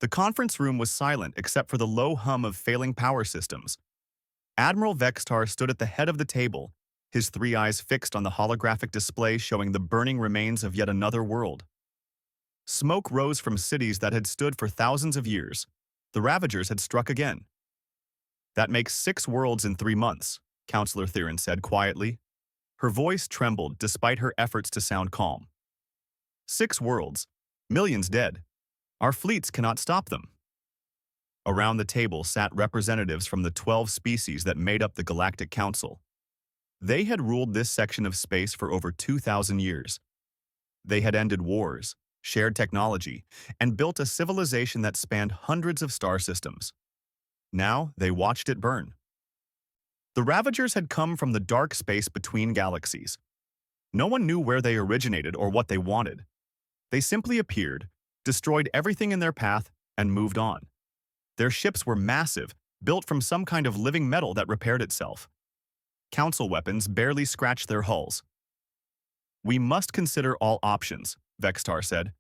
The conference room was silent except for the low hum of failing power systems. Admiral Vextar stood at the head of the table, his three eyes fixed on the holographic display showing the burning remains of yet another world. Smoke rose from cities that had stood for thousands of years. The Ravagers had struck again. "That makes 6 worlds in 3 months," Counselor Theron said quietly. Her voice trembled despite her efforts to sound calm. 6 worlds, millions dead. Our fleets cannot stop them." Around the table sat representatives from the 12 species that made up the Galactic Council. They had ruled this section of space for over 2,000 years. They had ended wars, shared technology, and built a civilization that spanned hundreds of star systems. Now they watched it burn. The Ravagers had come from the dark space between galaxies. No one knew where they originated or what they wanted. They simply appeared, destroyed everything in their path, and moved on. Their ships were massive, built from some kind of living metal that repaired itself. Council weapons barely scratched their hulls. "We must consider all options," Vextar said.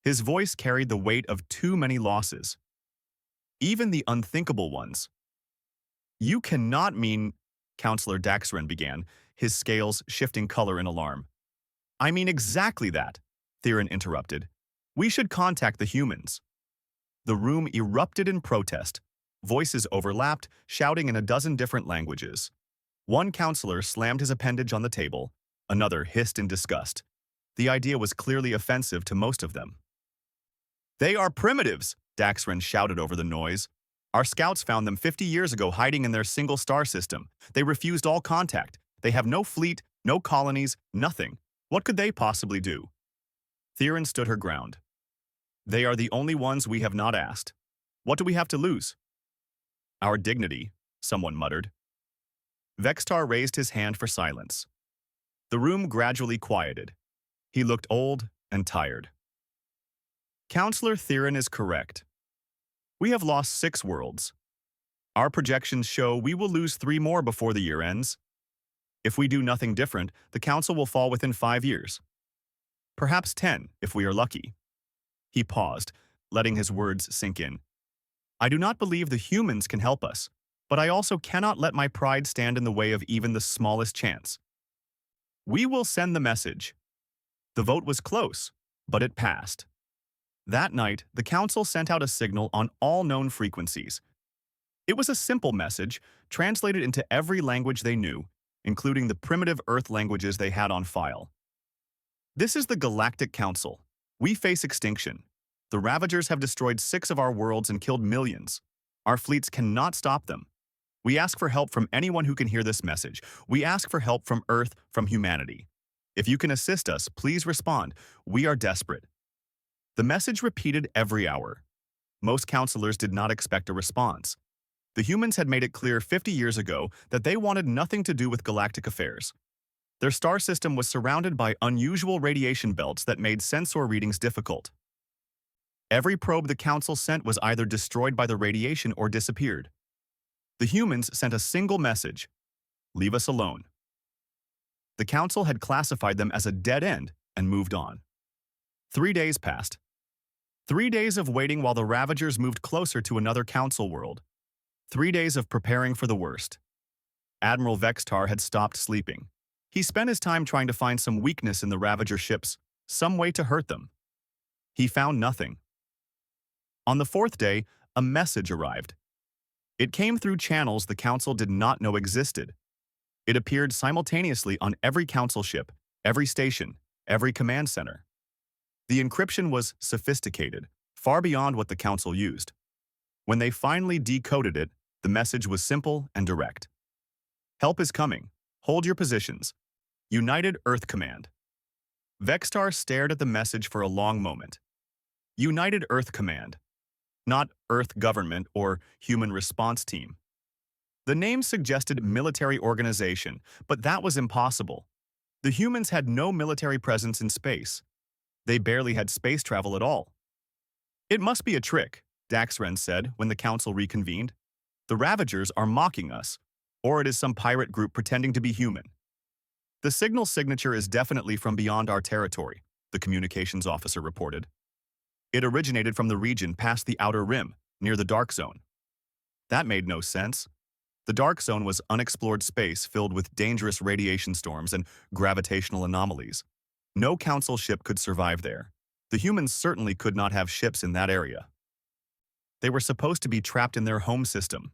His voice carried the weight of too many losses. "Even the unthinkable ones." "You cannot mean," Counselor Daxrin began, his scales shifting color in alarm. "I mean exactly that," Theron interrupted. "We should contact the humans." The room erupted in protest. Voices overlapped, shouting in a dozen different languages. One counselor slammed his appendage on the table. Another hissed in disgust. The idea was clearly offensive to most of them. "They are primitives," Daxrin shouted over the noise. "Our scouts found them 50 years ago hiding in their single star system. They refused all contact. They have no fleet, no colonies, nothing. What could they possibly do?" Theron stood her ground. "They are the only ones we have not asked. What do we have to lose?" "Our dignity," someone muttered. Vextar raised his hand for silence. The room gradually quieted. He looked old and tired. "Counselor Theron is correct. We have lost 6 worlds. Our projections show we will lose 3 more before the year ends. If we do nothing different, the Council will fall within 5 years. Perhaps 10, if we are lucky." He paused, letting his words sink in. "I do not believe the humans can help us, but I also cannot let my pride stand in the way of even the smallest chance. We will send the message." The vote was close, but it passed. That night, the Council sent out a signal on all known frequencies. It was a simple message, translated into every language they knew, including the primitive Earth languages they had on file. "This is the Galactic Council. We face extinction. The Ravagers have destroyed 6 of our worlds and killed millions. Our fleets cannot stop them. We ask for help from anyone who can hear this message. We ask for help from Earth, from humanity. If you can assist us, please respond. We are desperate." The message repeated every hour. Most counselors did not expect a response. The humans had made it clear 50 years ago that they wanted nothing to do with galactic affairs. Their star system was surrounded by unusual radiation belts that made sensor readings difficult. Every probe the Council sent was either destroyed by the radiation or disappeared. The humans sent a single message: "Leave us alone." The Council had classified them as a dead end and moved on. 3 days passed. 3 days of waiting while the Ravagers moved closer to another Council world. 3 days of preparing for the worst. Admiral Vextar had stopped sleeping. He spent his time trying to find some weakness in the Ravager ships, some way to hurt them. He found nothing. On the 4th day, a message arrived. It came through channels the Council did not know existed. It appeared simultaneously on every Council ship, every station, every command center. The encryption was sophisticated, far beyond what the Council used. When they finally decoded it, the message was simple and direct. "Help is coming. Hold your positions. United Earth Command." Vextar stared at the message for a long moment. United Earth Command. Not Earth Government or Human Response Team. The name suggested military organization, but that was impossible. The humans had no military presence in space. They barely had space travel at all. "It must be a trick," Daxren said when the Council reconvened. "The Ravagers are mocking us, or it is some pirate group pretending to be human." "The signal signature is definitely from beyond our territory," the communications officer reported. It originated from the region past the Outer Rim, near the Dark Zone. That made no sense. The Dark Zone was unexplored space filled with dangerous radiation storms and gravitational anomalies. No Council ship could survive there. The humans certainly could not have ships in that area. They were supposed to be trapped in their home system.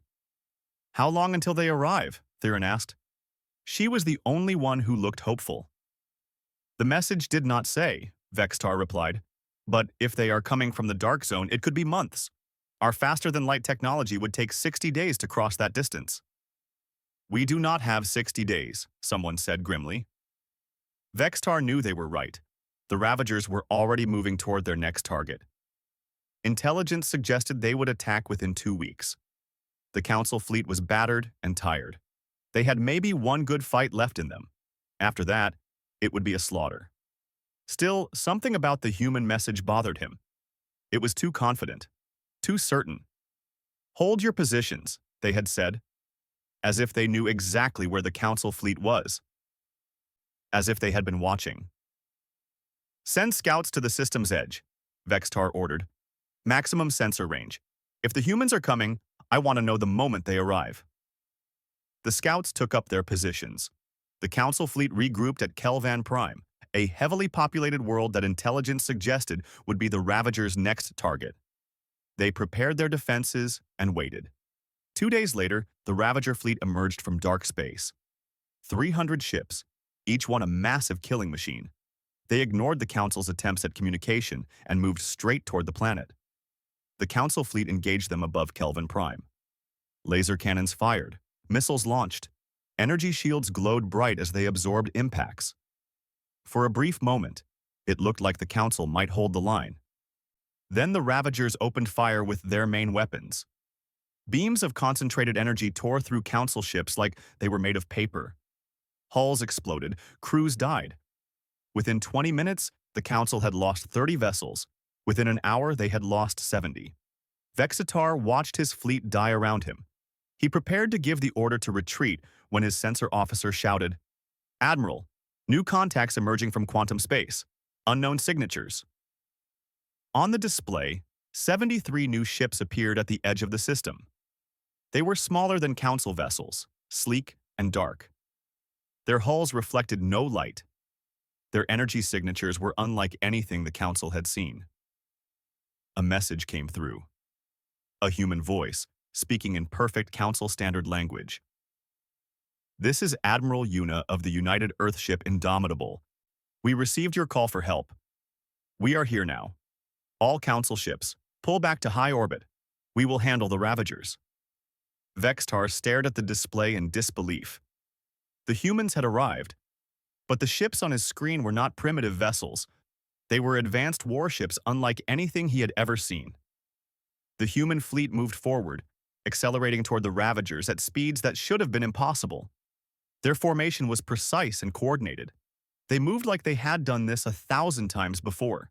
How long until they arrive? Theron asked. She was the only one who looked hopeful. The message did not say, Vextar replied. But if they are coming from the Dark Zone, it could be months. Our faster-than-light technology would take 60 days to cross that distance. We do not have 60 days, someone said grimly. Vextar knew they were right. The Ravagers were already moving toward their next target. Intelligence suggested they would attack within 2 weeks. The Council fleet was battered and tired. They had maybe one good fight left in them. After that, it would be a slaughter. Still, something about the human message bothered him. It was too confident, too certain. Hold your positions, they had said, as if they knew exactly where the Council fleet was. As if they had been watching. Send scouts to the system's edge, Vextar ordered. Maximum sensor range. If the humans are coming, I want to know the moment they arrive. The scouts took up their positions. The Council fleet regrouped at Kelvan Prime, a heavily populated world that intelligence suggested would be the Ravagers' next target. They prepared their defenses and waited. 2 days later, the Ravager fleet emerged from dark space. 300 ships, each one a massive killing machine. They ignored the Council's attempts at communication and moved straight toward the planet. The Council fleet engaged them above Kelvin Prime. Laser cannons fired, missiles launched. Energy shields glowed bright as they absorbed impacts. For a brief moment, it looked like the Council might hold the line. Then the Ravagers opened fire with their main weapons. Beams of concentrated energy tore through Council ships like they were made of paper. Hulls exploded, crews died. Within 20 minutes, the Council had lost 30 vessels. Within an hour, they had lost 70. Vexitar watched his fleet die around him. He prepared to give the order to retreat when his sensor officer shouted, "Admiral, new contacts emerging from quantum space. Unknown signatures." On the display, 73 new ships appeared at the edge of the system. They were smaller than Council vessels, sleek and dark. Their hulls reflected no light. Their energy signatures were unlike anything the Council had seen. A message came through. A human voice, speaking in perfect Council standard language. "This is Admiral Yuna of the United Earthship Indomitable. We received your call for help. We are here now. All Council ships, pull back to high orbit. We will handle the Ravagers." Vextar stared at the display in disbelief. The humans had arrived, but the ships on his screen were not primitive vessels. They were advanced warships unlike anything he had ever seen. The human fleet moved forward, accelerating toward the Ravagers at speeds that should have been impossible. Their formation was precise and coordinated. They moved like they had done this 1,000 times before.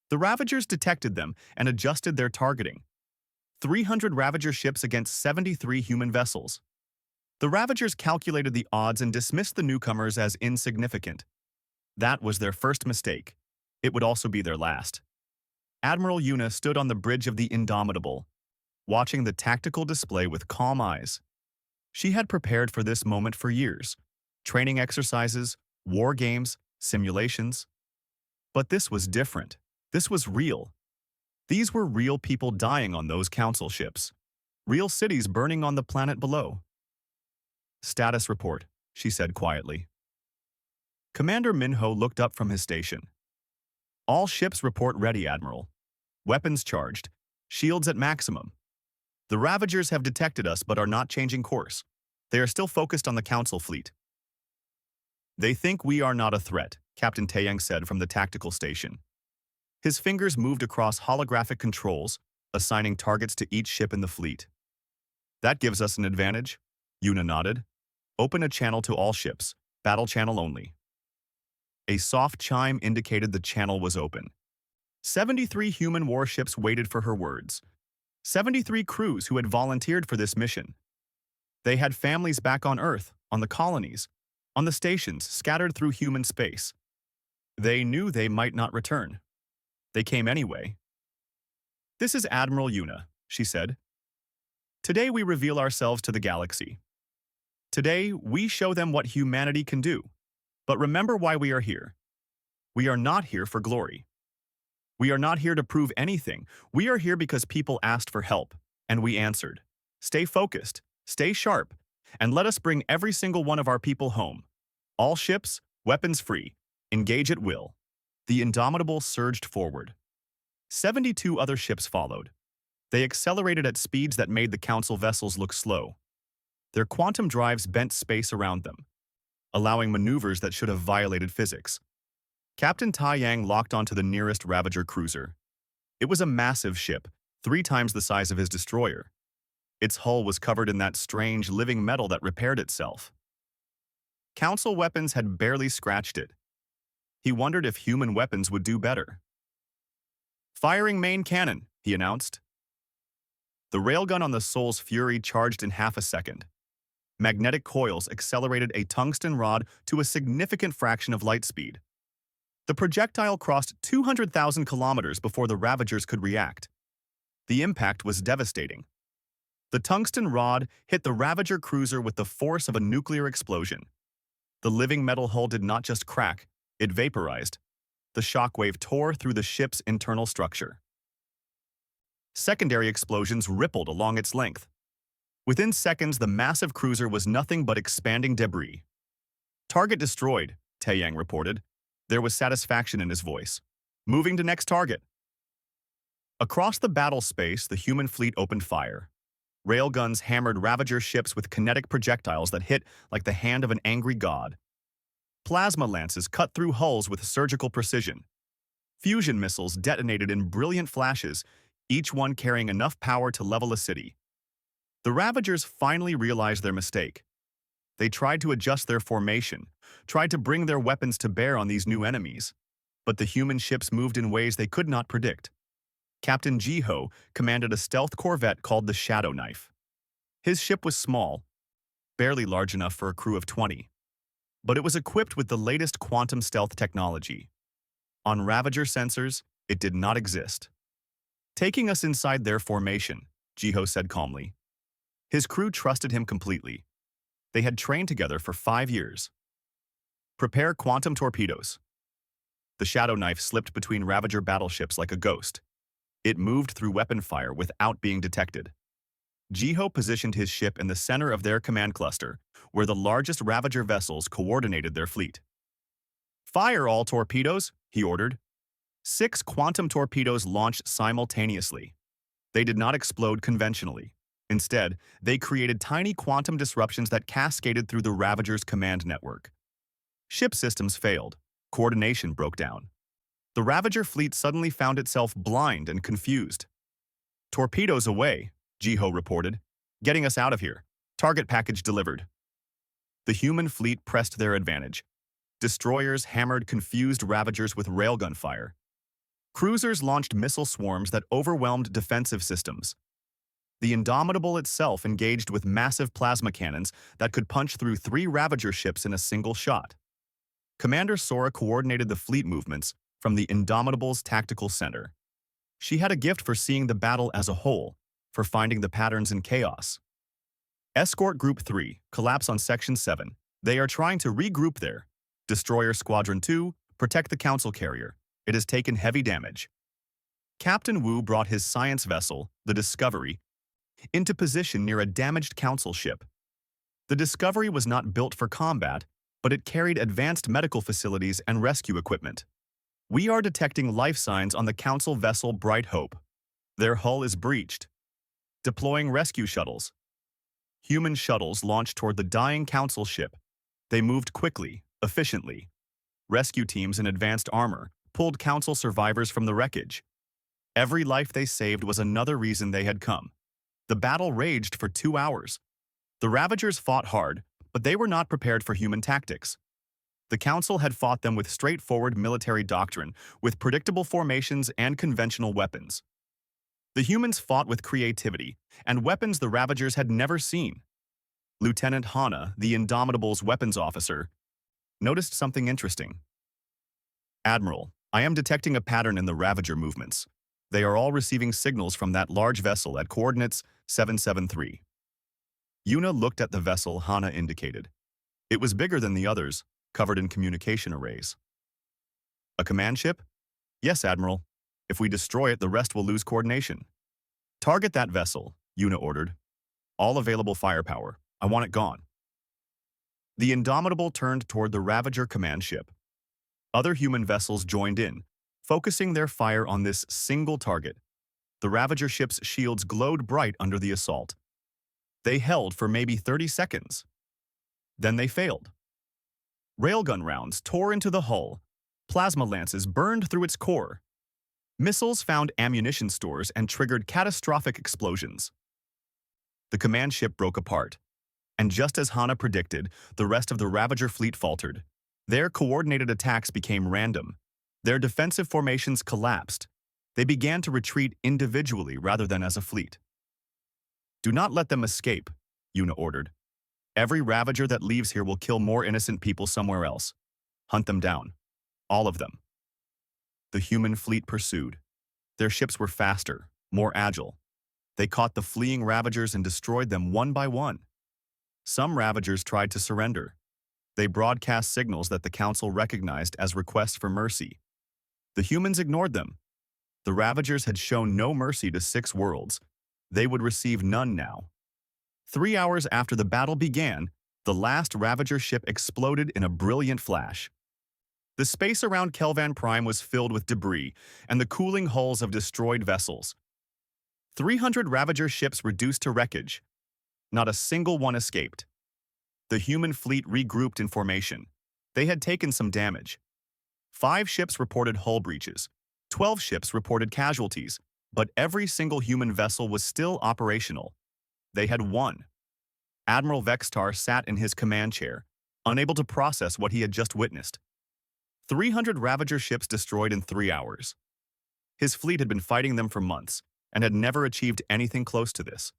The Ravagers detected them and adjusted their targeting. 300 Ravager ships against 73 human vessels. The Ravagers calculated the odds and dismissed the newcomers as insignificant. That was their first mistake. It would also be their last. Admiral Yuna stood on the bridge of the Indomitable, watching the tactical display with calm eyes. She had prepared for this moment for years. Training exercises, war games, simulations. But this was different. This was real. These were real people dying on those Council ships. Real cities burning on the planet below. "Status report," she said quietly. Commander Minho looked up from his station. "All ships report ready, Admiral. Weapons charged. Shields at maximum. The Ravagers have detected us but are not changing course. They are still focused on the Council fleet." "They think we are not a threat," Captain Taeyang said from the tactical station. His fingers moved across holographic controls, assigning targets to each ship in the fleet. "That gives us an advantage," Yuna nodded. "Open a channel to all ships, battle channel only." A soft chime indicated the channel was open. 73 human warships waited for her words. 73 crews who had volunteered for this mission. They had families back on Earth, on the colonies, on the stations scattered through human space. They knew they might not return. They came anyway, This is Admiral Yuna, she said. Today we reveal ourselves to the galaxy. Today we show them what humanity can do. But remember why we are here. We are not here for glory. We are not here to prove anything. We are here because people asked for help, and we answered. Stay focused, stay sharp, and let us bring every single one of our people home. All ships, weapons free. Engage at will. The Indomitable surged forward. 72 other ships followed. They accelerated at speeds that made the Council vessels look slow. Their quantum drives bent space around them, allowing maneuvers that should have violated physics. Captain Tai Yang locked onto the nearest Ravager cruiser. It was a massive ship, 3 times the size of his destroyer. Its hull was covered in that strange living metal that repaired itself. Council weapons had barely scratched it. He wondered if human weapons would do better. Firing main cannon, he announced. The railgun on the Soul's Fury charged in half a second. Magnetic coils accelerated a tungsten rod to a significant fraction of light speed. The projectile crossed 200,000 kilometers before the Ravagers could react. The impact was devastating. The tungsten rod hit the Ravager cruiser with the force of a nuclear explosion. The living metal hull did not just crack, it vaporized. The shockwave tore through the ship's internal structure. Secondary explosions rippled along its length. Within seconds, the massive cruiser was nothing but expanding debris. Target destroyed, Taeyang reported. There was satisfaction in his voice. Moving to next target. Across the battle space, the human fleet opened fire. Railguns hammered Ravager ships with kinetic projectiles that hit like the hand of an angry god. Plasma lances cut through hulls with surgical precision. Fusion missiles detonated in brilliant flashes, each one carrying enough power to level a city. The Ravagers finally realized their mistake. They tried to adjust their formation, tried to bring their weapons to bear on these new enemies. But the human ships moved in ways they could not predict. Captain Jiho commanded a stealth corvette called the Shadow Knife. His ship was small, barely large enough for a crew of 20. But it was equipped with the latest quantum stealth technology. On Ravager sensors, it did not exist. Taking us inside their formation, Jiho said calmly. His crew trusted him completely. They had trained together for 5 years. Prepare quantum torpedoes. The Shadow Knife slipped between Ravager battleships like a ghost. It moved through weapon fire without being detected. Jiho positioned his ship in the center of their command cluster, where the largest Ravager vessels coordinated their fleet. Fire all torpedoes, he ordered. 6 quantum torpedoes launched simultaneously. They did not explode conventionally. Instead, they created tiny quantum disruptions that cascaded through the Ravager's command network. Ship systems failed. Coordination broke down. The Ravager fleet suddenly found itself blind and confused. Torpedoes away, Jiho reported. Getting us out of here. Target package delivered. The human fleet pressed their advantage. Destroyers hammered confused Ravagers with railgun fire. Cruisers launched missile swarms that overwhelmed defensive systems. The Indomitable itself engaged with massive plasma cannons that could punch through 3 Ravager ships in a single shot. Commander Sora coordinated the fleet movements from the Indomitable's tactical center. She had a gift for seeing the battle as a whole, for finding the patterns in chaos. Escort Group 3, collapse on Section 7. They are trying to regroup there. Destroyer Squadron 2, protect the Council carrier. It has taken heavy damage. Captain Wu brought his science vessel, the Discovery, into position near a damaged Council ship. The Discovery was not built for combat, but it carried advanced medical facilities and rescue equipment. We are detecting life signs on the Council vessel Bright Hope. Their hull is breached. Deploying rescue shuttles. Human shuttles launched toward the dying Council ship. They moved quickly, efficiently. Rescue teams in advanced armor pulled Council survivors from the wreckage. Every life they saved was another reason they had come. The battle raged for 2 hours. The Ravagers fought hard, but they were not prepared for human tactics. The Council had fought them with straightforward military doctrine, with predictable formations and conventional weapons. The humans fought with creativity and weapons the Ravagers had never seen. Lieutenant Hana, the Indomitable's weapons officer, noticed something interesting. Admiral, I am detecting a pattern in the Ravager movements. They are all receiving signals from that large vessel at coordinates 773. Yuna looked at the vessel Hana indicated. It was bigger than the others, covered in communication arrays. A command ship? Yes, Admiral. If we destroy it, the rest will lose coordination. Target that vessel, Yuna ordered. All available firepower. I want it gone. The Indomitable turned toward the Ravager command ship. Other human vessels joined in, focusing their fire on this single target. The Ravager ship's shields glowed bright under the assault. They held for maybe 30 seconds. Then they failed. Railgun rounds tore into the hull. Plasma lances burned through its core. Missiles found ammunition stores and triggered catastrophic explosions. The command ship broke apart. And just as Hana predicted, the rest of the Ravager fleet faltered. Their coordinated attacks became random. Their defensive formations collapsed. They began to retreat individually rather than as a fleet. Do not let them escape, Yuna ordered. Every Ravager that leaves here will kill more innocent people somewhere else. Hunt them down. All of them. The human fleet pursued. Their ships were faster, more agile. They caught the fleeing Ravagers and destroyed them one by one. Some Ravagers tried to surrender. They broadcast signals that the Council recognized as requests for mercy. The humans ignored them. The Ravagers had shown no mercy to 6 worlds. They would receive none now. 3 hours after the battle began, the last Ravager ship exploded in a brilliant flash. The space around Kelvan Prime was filled with debris and the cooling hulls of destroyed vessels. 300 Ravager ships reduced to wreckage. Not a single one escaped. The human fleet regrouped in formation. They had taken some damage. 5 ships reported hull breaches. 12 ships reported casualties, but every single human vessel was still operational. They had won. Admiral Vextar sat in his command chair, unable to process what he had just witnessed. 300 Ravager ships destroyed in 3 hours. His fleet had been fighting them for months and had never achieved anything close to this.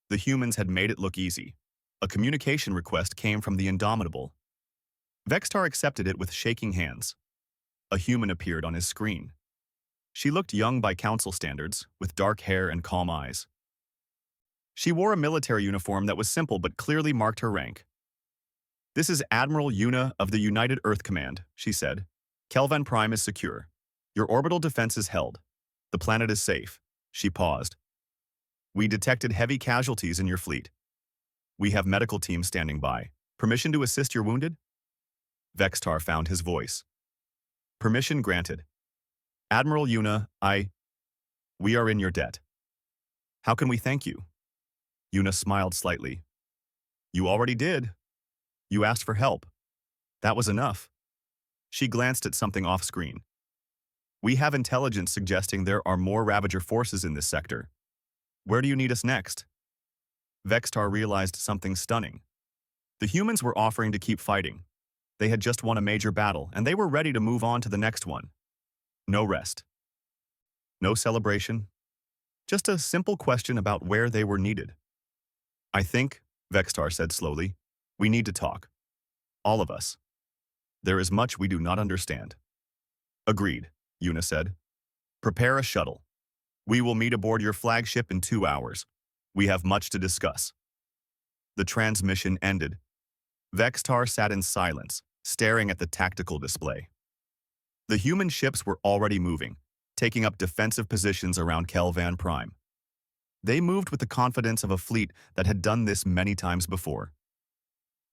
The humans had made it look easy. A communication request came from the Indomitable. Vextar accepted it with shaking hands. A human appeared on his screen. She looked young by council standards, with dark hair and calm eyes. She wore a military uniform that was simple but clearly marked her rank. "This is Admiral Yuna of the United Earth Command," she said. "Kelvan Prime is secure. Your orbital defense is held. The planet is safe." She paused. "We detected heavy casualties in your fleet. We have medical teams standing by. Permission to assist your wounded?" Vextar found his voice. "Permission granted. Admiral Yuna, we are in your debt. How can we thank you?" Yuna smiled slightly. "You already did. You asked for help. That was enough." She glanced at something off-screen. "We have intelligence suggesting there are more Ravager forces in this sector. Where do you need us next?" Vextar realized something stunning. The humans were offering to keep fighting. They had just won a major battle, and they were ready to move on to the next one. No rest. No celebration. Just a simple question about where they were needed. "I think," Vextar said slowly, "we need to talk. All of us. There is much we do not understand." "Agreed," Yuna said. "Prepare a shuttle. We will meet aboard your flagship in 2 hours. We have much to discuss." The transmission ended. Vextar sat in silence, staring at the tactical display. The human ships were already moving, taking up defensive positions around Kelvan Prime. They moved with the confidence of a fleet that had done this many times before.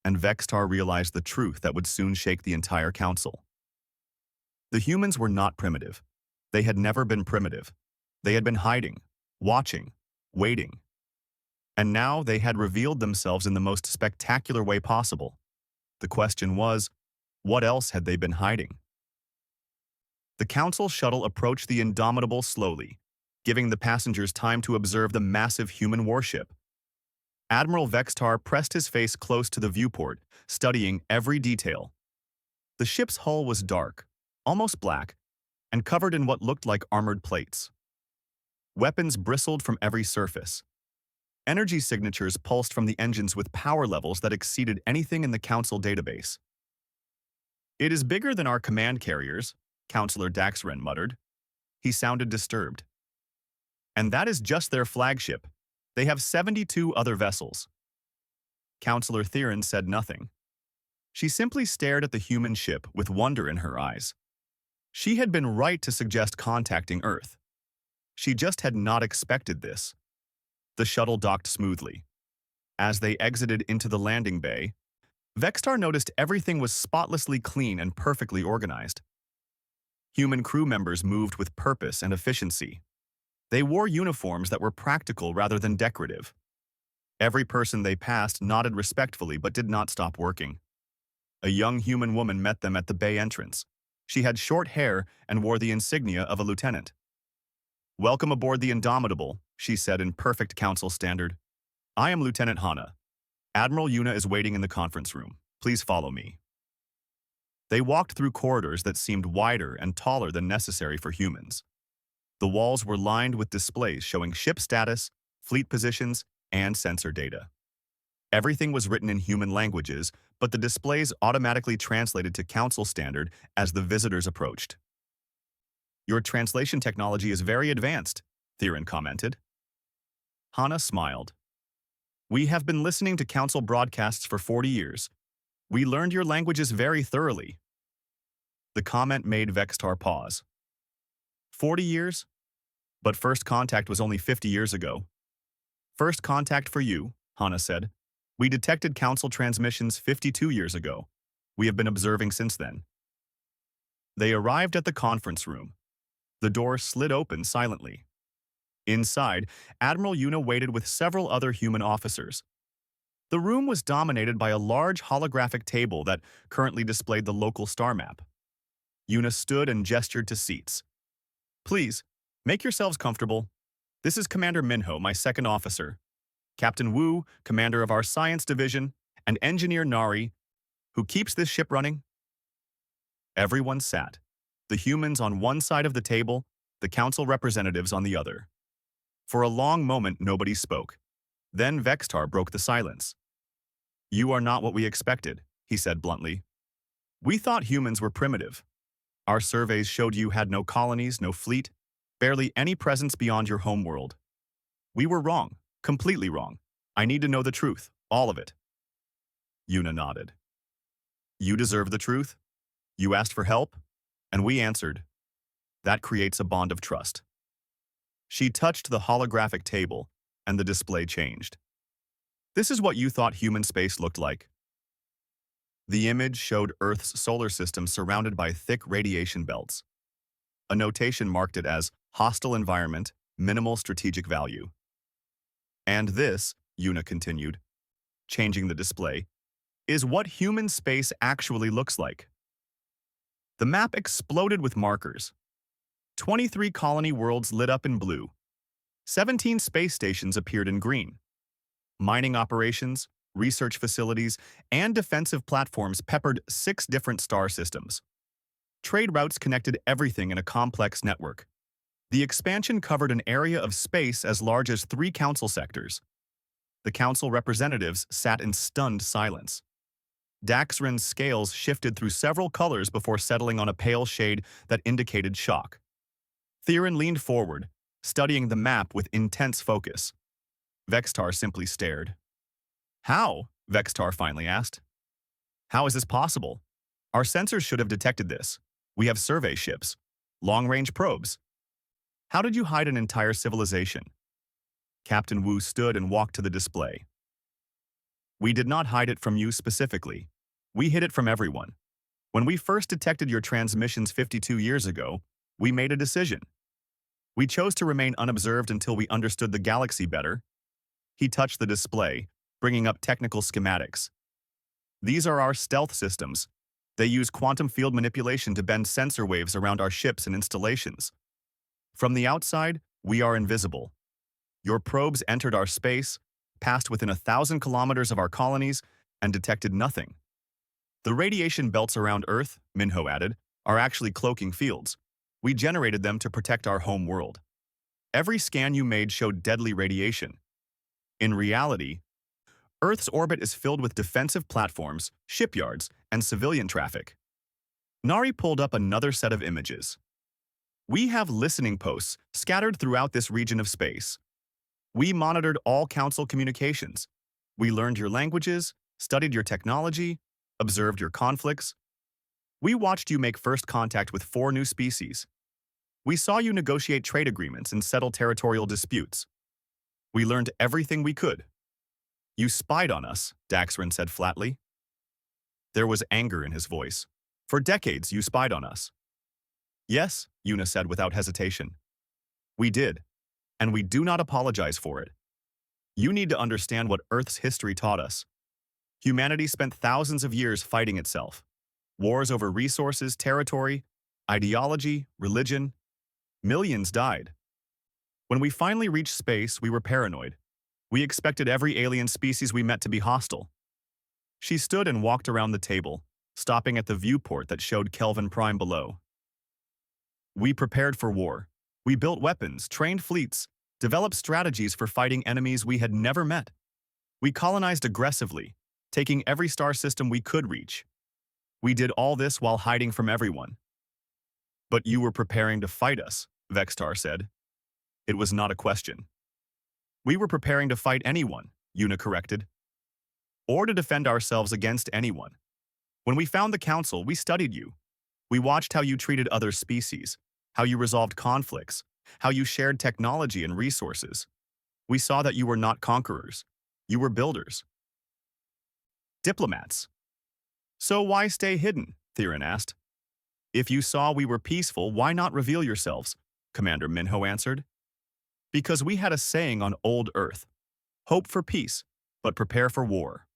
And Vextar realized the truth that would soon shake the entire council. The humans were not primitive. They had never been primitive. They had been hiding, watching, waiting. And now they had revealed themselves in the most spectacular way possible. The question was, what else had they been hiding? The council shuttle approached the Indomitable slowly, giving the passengers time to observe the massive human warship. Admiral Vextar pressed his face close to the viewport, studying every detail. The ship's hull was dark, almost black, and covered in what looked like armored plates. Weapons bristled from every surface. Energy signatures pulsed from the engines with power levels that exceeded anything in the Council database. "It is bigger than our command carriers," Councillor Daxren muttered. He sounded disturbed. And that is just their flagship. They have 72 other vessels. Counselor Theron said nothing. She simply stared at the human ship with wonder in her eyes. She had been right to suggest contacting Earth. She just had not expected this. The shuttle docked smoothly. As they exited into the landing bay, Vextar noticed everything was spotlessly clean and perfectly organized. Human crew members moved with purpose and efficiency. They wore uniforms that were practical rather than decorative. Every person they passed nodded respectfully but did not stop working. A young human woman met them at the bay entrance. She had short hair and wore the insignia of a lieutenant. "Welcome aboard the Indomitable," she said in perfect council standard. "I am Lieutenant Hana. Admiral Yuna is waiting in the conference room. Please follow me." They walked through corridors that seemed wider and taller than necessary for humans. The walls were lined with displays showing ship status, fleet positions, and sensor data. Everything was written in human languages, but the displays automatically translated to council standard as the visitors approached. "Your translation technology is very advanced," Theron commented. Hana smiled. "We have been listening to council broadcasts for 40 years. We learned your languages very thoroughly." The comment made Vextar pause. 40 years? But first contact was only 50 years ago. "First contact for you," Hana said. "We detected council transmissions 52 years ago. We have been observing since then." They arrived at the conference room. The door slid open silently. Inside, Admiral Yuna waited with several other human officers. The room was dominated by a large holographic table that currently displayed the local star map. Yuna stood and gestured to seats. "Please, make yourselves comfortable. This is Commander Minho, my second officer. Captain Wu, commander of our science division, and Engineer Nari, who keeps this ship running." Everyone sat, the humans on one side of the table, the council representatives on the other. For a long moment, nobody spoke. Then Vextar broke the silence. "You are not what we expected," he said bluntly. "We thought humans were primitive. Our surveys showed you had no colonies, no fleet, barely any presence beyond your home world. We were wrong. Completely wrong. I need to know the truth, all of it." Yuna nodded. "You deserve the truth. You asked for help, and we answered. That creates a bond of trust." She touched the holographic table, and the display changed. "This is what you thought human space looked like." The image showed Earth's solar system surrounded by thick radiation belts. A notation marked it as hostile environment, minimal strategic value. "And this," Yuna continued, changing the display, "is what human space actually looks like." The map exploded with markers. 23 colony worlds lit up in blue. 17 space stations appeared in green. Mining operations, research facilities, and defensive platforms peppered 6 different star systems. Trade routes connected everything in a complex network. The expansion covered an area of space as large as 3 council sectors. The council representatives sat in stunned silence. Daxrin's scales shifted through several colors before settling on a pale shade that indicated shock. Theron leaned forward, studying the map with intense focus. Vextar simply stared. "How?" Vextar finally asked. "How is this possible? Our sensors should have detected this. We have survey ships, long-range probes. How did you hide an entire civilization?" Captain Wu stood and walked to the display. "We did not hide it from you specifically. We hid it from everyone. When we first detected your transmissions 52 years ago, we made a decision. We chose to remain unobserved until we understood the galaxy better." He touched the display, bringing up technical schematics. "These are our stealth systems. They use quantum field manipulation to bend sensor waves around our ships and installations. From the outside, we are invisible. Your probes entered our space, passed within 1,000 kilometers of our colonies, and detected nothing. The radiation belts around Earth," Minho added, "are actually cloaking fields. We generated them to protect our home world. Every scan you made showed deadly radiation. In reality, Earth's orbit is filled with defensive platforms, shipyards, and civilian traffic." Nari pulled up another set of images. We have listening posts scattered throughout this region of space. We monitored all council communications. We learned your languages, studied your technology, observed your conflicts. We watched you make first contact with 4 new species. We saw you negotiate trade agreements and settle territorial disputes. We learned everything we could. You spied on us, Daxrin said flatly. There was anger in his voice. For decades, you spied on us. Yes, Una said without hesitation. We did, and we do not apologize for it. You need to understand what Earth's history taught us. Humanity spent thousands of years fighting itself. Wars over resources, territory, ideology, religion. Millions died. When we finally reached space, we were paranoid. We expected every alien species we met to be hostile. She stood and walked around the table, stopping at the viewport that showed Kelvin Prime below. We prepared for war. We built weapons, trained fleets, developed strategies for fighting enemies we had never met. We colonized aggressively, taking every star system we could reach. We did all this while hiding from everyone. But you were preparing to fight us, Vextar said. It was not a question. We were preparing to fight anyone, Una corrected. Or to defend ourselves against anyone. When we found the council, we studied you. We watched how you treated other species, how you resolved conflicts, how you shared technology and resources. We saw that you were not conquerors. You were builders. Diplomats. So why stay hidden? Theron asked. If you saw we were peaceful, why not reveal yourselves? Commander Minho answered. Because we had a saying on old Earth. Hope for peace, but prepare for war.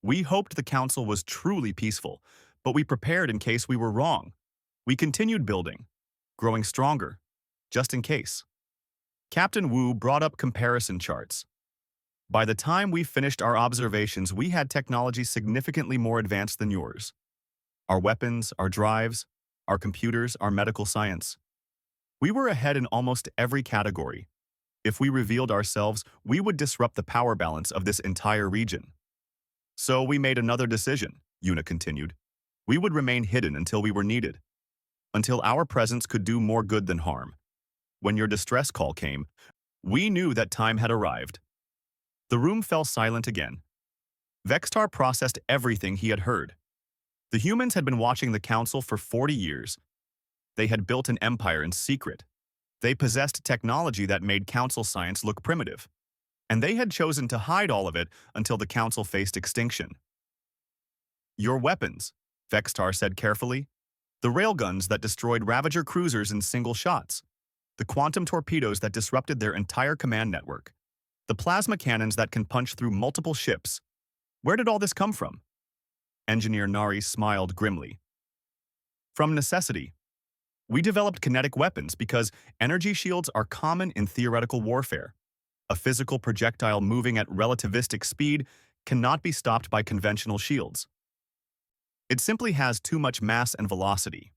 We hoped the council was truly peaceful, but we prepared in case we were wrong. We continued building, growing stronger, just in case. Captain Wu brought up comparison charts. By the time we finished our observations, we had technology significantly more advanced than yours. Our weapons, our drives, our computers, our medical science. We were ahead in almost every category. If we revealed ourselves, we would disrupt the power balance of this entire region. So we made another decision, Una continued. We would remain hidden until we were needed. Until our presence could do more good than harm. When your distress call came, we knew that time had arrived. The room fell silent again. Vextar processed everything he had heard. The humans had been watching the council for 40 years. They had built an empire in secret. They possessed technology that made council science look primitive. And they had chosen to hide all of it until the council faced extinction. Your weapons, Vextar said carefully. The railguns that destroyed Ravager cruisers in single shots. The quantum torpedoes that disrupted their entire command network. The plasma cannons that can punch through multiple ships. Where did all this come from? Engineer Nari smiled grimly. From necessity. We developed kinetic weapons because energy shields are common in theoretical warfare. A physical projectile moving at relativistic speed cannot be stopped by conventional shields. It simply has too much mass and velocity.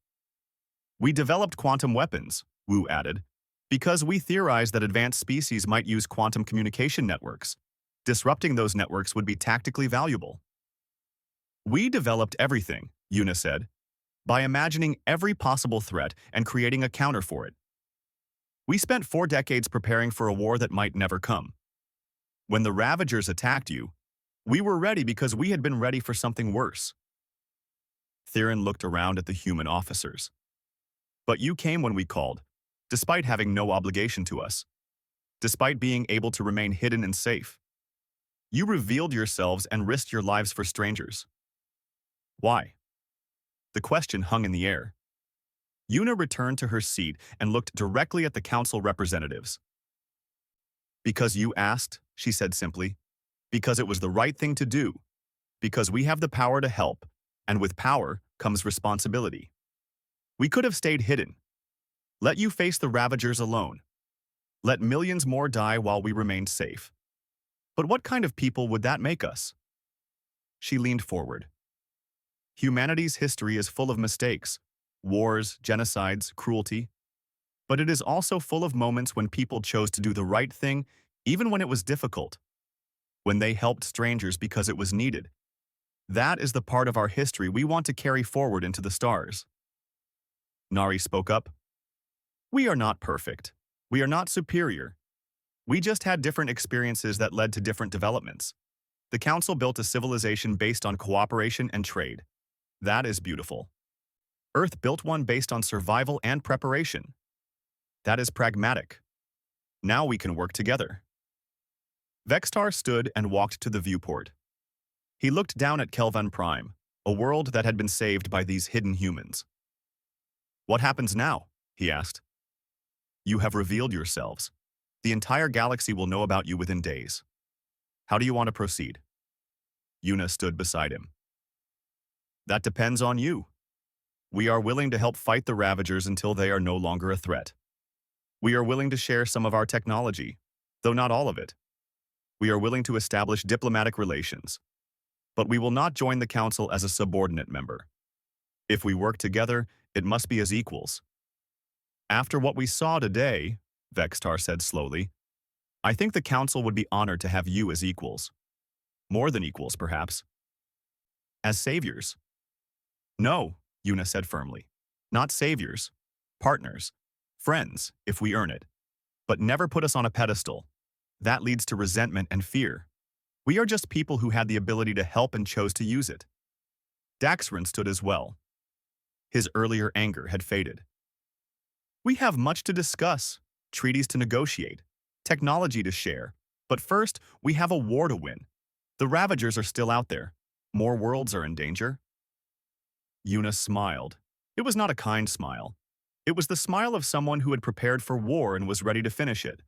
We developed quantum weapons, Wu added, because we theorized that advanced species might use quantum communication networks. Disrupting those networks would be tactically valuable. We developed everything, Una said, by imagining every possible threat and creating a counter for it. We spent 4 decades preparing for a war that might never come. When the Ravagers attacked you, we were ready because we had been ready for something worse. Theron looked around at the human officers. But you came when we called, despite having no obligation to us, despite being able to remain hidden and safe. You revealed yourselves and risked your lives for strangers. Why? The question hung in the air. Una returned to her seat and looked directly at the council representatives. Because you asked, she said simply. Because it was the right thing to do. Because we have the power to help, and with power comes responsibility. We could have stayed hidden. Let you face the Ravagers alone. Let millions more die while we remained safe. But what kind of people would that make us? She leaned forward. Humanity's history is full of mistakes, wars, genocides, cruelty. But it is also full of moments when people chose to do the right thing, even when it was difficult. When they helped strangers because it was needed. That is the part of our history we want to carry forward into the stars. Nari spoke up. We are not perfect. We are not superior. We just had different experiences that led to different developments. The Council built a civilization based on cooperation and trade. That is beautiful. Earth built one based on survival and preparation. That is pragmatic. Now we can work together. Vextar stood and walked to the viewport. He looked down at Kelvan Prime, a world that had been saved by these hidden humans. What happens now? He asked. You have revealed yourselves. The entire galaxy will know about you within days. How do you want to proceed? Yuna stood beside him. That depends on you. We are willing to help fight the Ravagers until they are no longer a threat. We are willing to share some of our technology, though not all of it. We are willing to establish diplomatic relations, but we will not join the Council as a subordinate member. If we work together, it must be as equals. After what we saw today, Vextar said slowly, I think the Council would be honored to have you as equals. More than equals, perhaps. As saviors. No, Yuna said firmly. Not saviors. Partners. Friends, if we earn it. But never put us on a pedestal. That leads to resentment and fear. We are just people who had the ability to help and chose to use it. Daxrin stood as well. His earlier anger had faded. We have much to discuss, treaties to negotiate, technology to share, but first, we have a war to win. The Ravagers are still out there. More worlds are in danger. Yuna smiled. It was not a kind smile. It was the smile of someone who had prepared for war and was ready to finish it.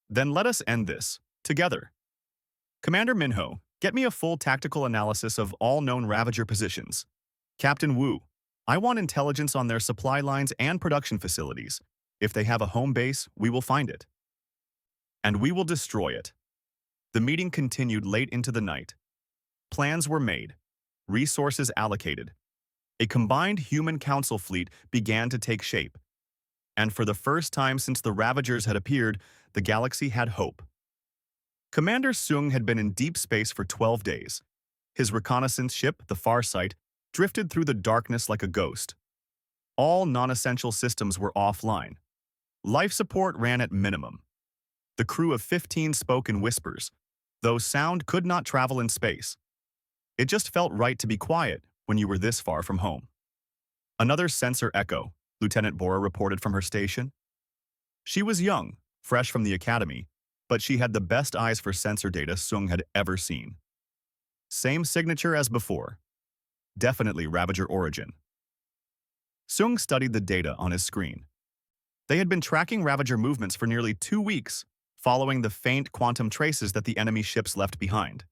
Then let us end this, together. Commander Minho, get me a full tactical analysis of all known Ravager positions. Captain Wu, I want intelligence on their supply lines and production facilities. If they have a home base, we will find it. And we will destroy it. The meeting continued late into the night. Plans were made. Resources allocated. A combined human council fleet began to take shape. And for the first time since the Ravagers had appeared, the galaxy had hope. Commander Sung had been in deep space for 12 days. His reconnaissance ship, the Farsight, drifted through the darkness like a ghost. All non-essential systems were offline. Life support ran at minimum. The crew of 15 spoke in whispers, though sound could not travel in space. It just felt right to be quiet when you were this far from home. Another sensor echo, Lieutenant Bora reported from her station. She was young, fresh from the academy, but she had the best eyes for sensor data Sung had ever seen. Same signature as before. Definitely Ravager origin. Sung studied the data on his screen. They had been tracking Ravager movements for nearly 2 weeks, following the faint quantum traces that the enemy ships left behind.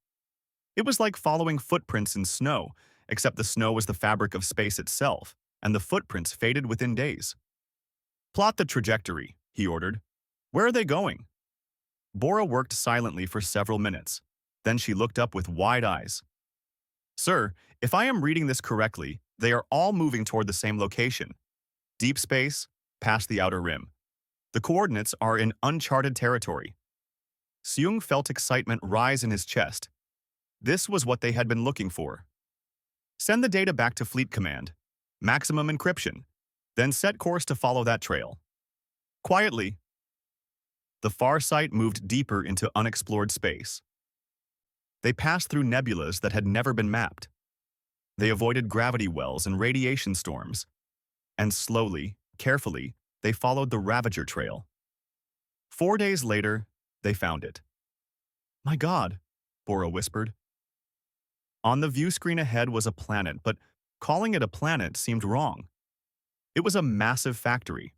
It was like following footprints in snow, except the snow was the fabric of space itself, and the footprints faded within days. Plot the trajectory, he ordered. Where are they going? Bora worked silently for several minutes. Then she looked up with wide eyes. Sir, if I am reading this correctly, they are all moving toward the same location. Deep space, past the outer rim. The coordinates are in uncharted territory. Seung felt excitement rise in his chest. This was what they had been looking for. Send the data back to Fleet Command. Maximum encryption. Then set course to follow that trail. Quietly. The Farsight moved deeper into unexplored space. They passed through nebulas that had never been mapped. They avoided gravity wells and radiation storms. And slowly, carefully, they followed the Ravager trail. 4 days later, they found it. My God, Bora whispered. On the view screen ahead was a planet, but calling it a planet seemed wrong. It was a massive factory.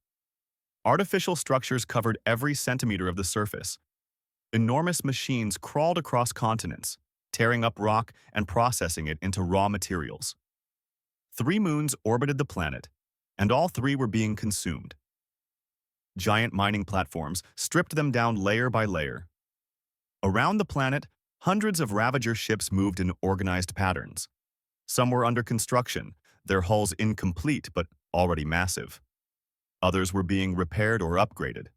Artificial structures covered every centimeter of the surface. Enormous machines crawled across continents, tearing up rock and processing it into raw materials. 3 moons orbited the planet, and all 3 were being consumed. Giant mining platforms stripped them down layer by layer. Around the planet, hundreds of Ravager ships moved in organized patterns. Some were under construction, their hulls incomplete but already massive. Others were being repaired or upgraded.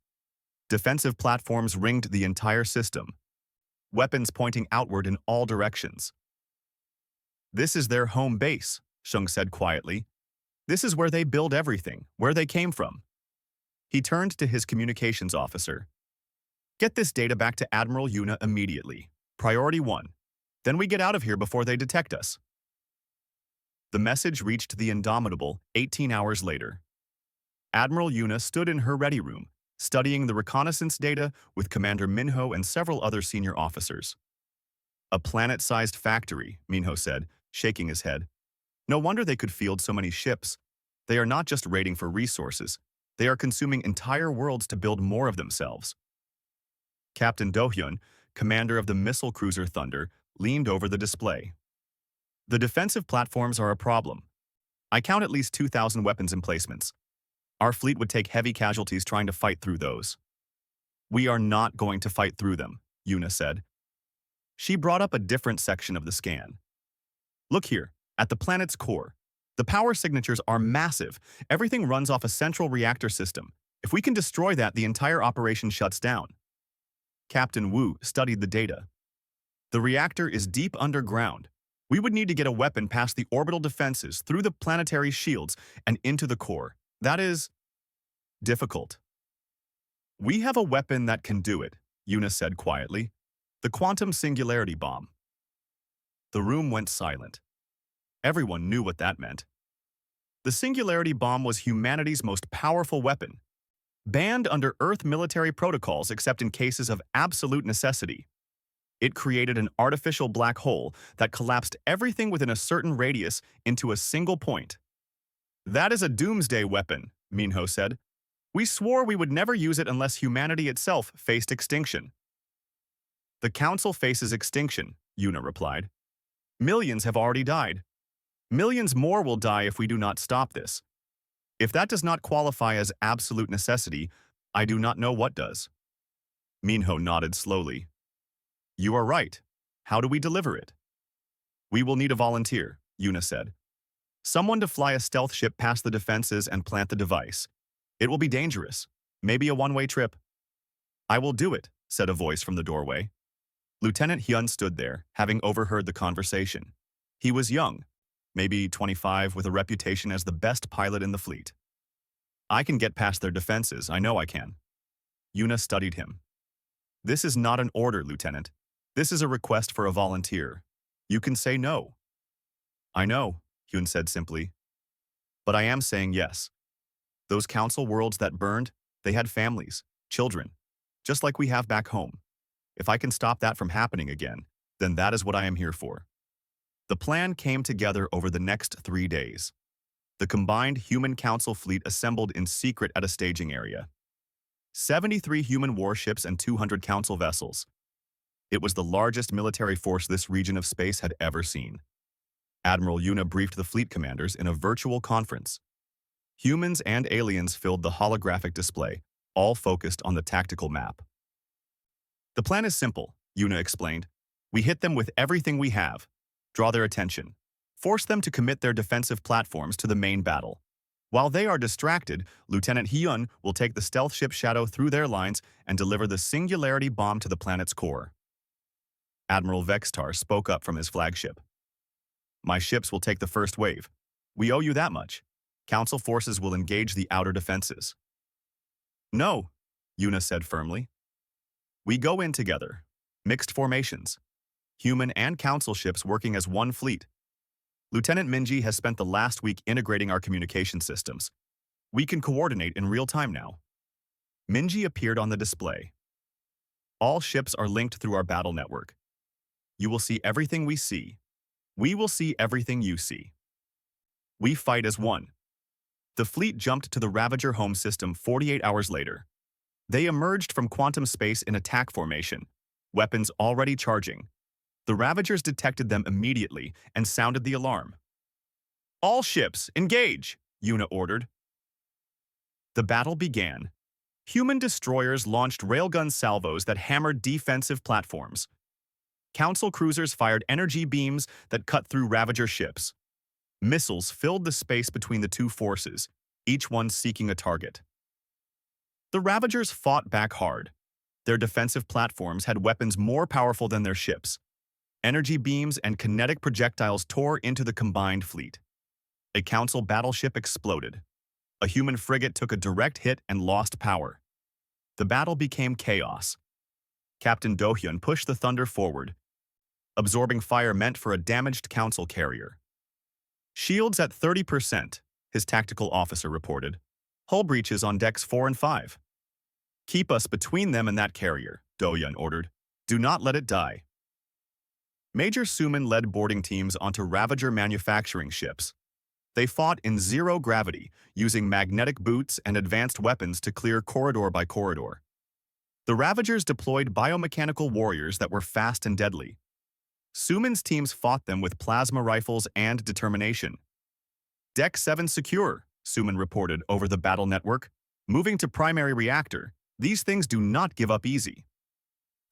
Defensive platforms ringed the entire system, weapons pointing outward in all directions. This is their home base, Shung said quietly. This is where they build everything, where they came from. He turned to his communications officer. Get this data back to Admiral Yuna immediately. Priority 1. Then we get out of here before they detect us. The message reached the Indomitable 18 hours later. Admiral Yuna stood in her ready room, studying the reconnaissance data with Commander Minho and several other senior officers. A planet-sized factory, Minho said, shaking his head. No wonder they could field so many ships. They are not just raiding for resources. They are consuming entire worlds to build more of themselves. Captain Dohyun, commander of the missile cruiser Thunder, leaned over the display. The defensive platforms are a problem. I count at least 2,000 weapons emplacements. Our fleet would take heavy casualties trying to fight through those. We are not going to fight through them, Yuna said. She brought up a different section of the scan. Look here, at the planet's core. The power signatures are massive. Everything runs off a central reactor system. If we can destroy that, the entire operation shuts down. Captain Wu studied the data. The reactor is deep underground. We would need to get a weapon past the orbital defenses, through the planetary shields, and into the core. That is difficult. We have a weapon that can do it, Yuna said quietly. The quantum singularity bomb. The room went silent. Everyone knew what that meant. The singularity bomb was humanity's most powerful weapon, banned under Earth military protocols except in cases of absolute necessity. It created an artificial black hole that collapsed everything within a certain radius into a single point. That is a doomsday weapon, Minho said. We swore we would never use it unless humanity itself faced extinction. The Council faces extinction, Yuna replied. Millions have already died. Millions more will die if we do not stop this. If that does not qualify as absolute necessity, I do not know what does. Minho nodded slowly. You are right. How do we deliver it? We will need a volunteer, Yuna said. Someone to fly a stealth ship past the defenses and plant the device. It will be dangerous. Maybe a one-way trip. I will do it, said a voice from the doorway. Lieutenant Hyun stood there, having overheard the conversation. He was young, maybe 25, with a reputation as the best pilot in the fleet. I can get past their defenses, I know I can. Yuna studied him. This is not an order, Lieutenant. This is a request for a volunteer. You can say no. I know, Hyun said simply. But I am saying yes. Those council worlds that burned, they had families, children, just like we have back home. If I can stop that from happening again, then that is what I am here for. The plan came together over the next 3 days. The combined human council fleet assembled in secret at a staging area. 73 human warships and 200 council vessels. It was the largest military force this region of space had ever seen. Admiral Yuna briefed the fleet commanders in a virtual conference. Humans and aliens filled the holographic display, all focused on the tactical map. The plan is simple, Yuna explained. We hit them with everything we have, draw their attention, force them to commit their defensive platforms to the main battle. While they are distracted, Lieutenant Hyun will take the stealth ship Shadow through their lines and deliver the singularity bomb to the planet's core. Admiral Vextar spoke up from his flagship. My ships will take the first wave. We owe you that much. Council forces will engage the outer defenses. No, Yuna said firmly. We go in together. Mixed formations. Human and council ships working as one fleet. Lieutenant Minji has spent the last week integrating our communication systems. We can coordinate in real time now. Minji appeared on the display. All ships are linked through our battle network. You will see everything we see. We will see everything you see. We fight as one. The fleet jumped to the Ravager home system 48 hours later. They emerged from quantum space in attack formation, weapons already charging. The Ravagers detected them immediately and sounded the alarm. All ships, engage, Yuna ordered. The battle began. Human destroyers launched railgun salvos that hammered defensive platforms. Council cruisers fired energy beams that cut through Ravager ships. Missiles filled the space between the two forces, each one seeking a target. The Ravagers fought back hard. Their defensive platforms had weapons more powerful than their ships. Energy beams and kinetic projectiles tore into the combined fleet. A Council battleship exploded. A human frigate took a direct hit and lost power. The battle became chaos. Captain Do-hyun pushed the Thunder forward. Absorbing fire meant for a damaged council carrier. Shields at 30%, his tactical officer reported. Hull breaches on decks 4 and 5. Keep us between them and that carrier, Do-hyun ordered. Do not let it die. Major Suman led boarding teams onto Ravager manufacturing ships. They fought in zero gravity, using magnetic boots and advanced weapons to clear corridor by corridor. The Ravagers deployed biomechanical warriors that were fast and deadly. Suman's teams fought them with plasma rifles and determination. Deck 7 secure, Suman reported over the battle network. Moving to primary reactor, these things do not give up easy.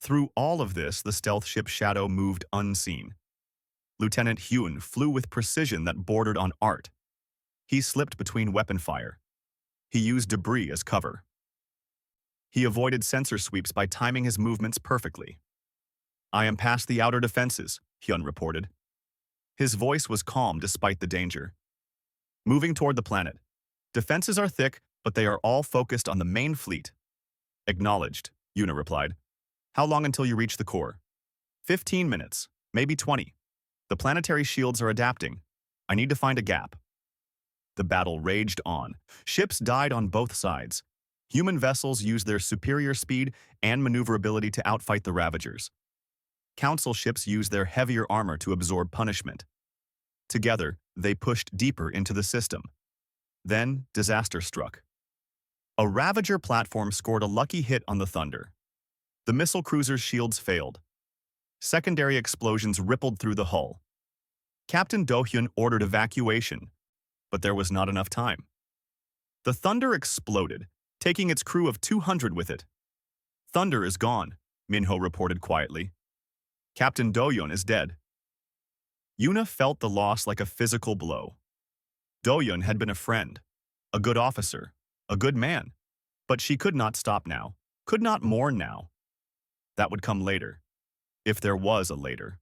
Through all of this, the stealth ship Shadow moved unseen. Lieutenant Hyun flew with precision that bordered on art. He slipped between weapon fire. He used debris as cover. He avoided sensor sweeps by timing his movements perfectly. I am past the outer defenses, Hyun reported. His voice was calm despite the danger. Moving toward the planet. Defenses are thick, but they are all focused on the main fleet. Acknowledged, Yuna replied. How long until you reach the core? 15 minutes, maybe 20. The planetary shields are adapting. I need to find a gap. The battle raged on. Ships died on both sides. Human vessels used their superior speed and maneuverability to outfight the Ravagers. Council ships used their heavier armor to absorb punishment. Together, they pushed deeper into the system. Then, disaster struck. A Ravager platform scored a lucky hit on the Thunder. The missile cruiser's shields failed. Secondary explosions rippled through the hull. Captain Do-hyun ordered evacuation, but there was not enough time. The Thunder exploded, taking its crew of 200 with it. Thunder is gone, Minho reported quietly. Captain Do-hyun is dead. Yuna felt the loss like a physical blow. Do-hyun had been a friend, a good officer, a good man, but she could not stop now, could not mourn now. That would come later, if there was a later.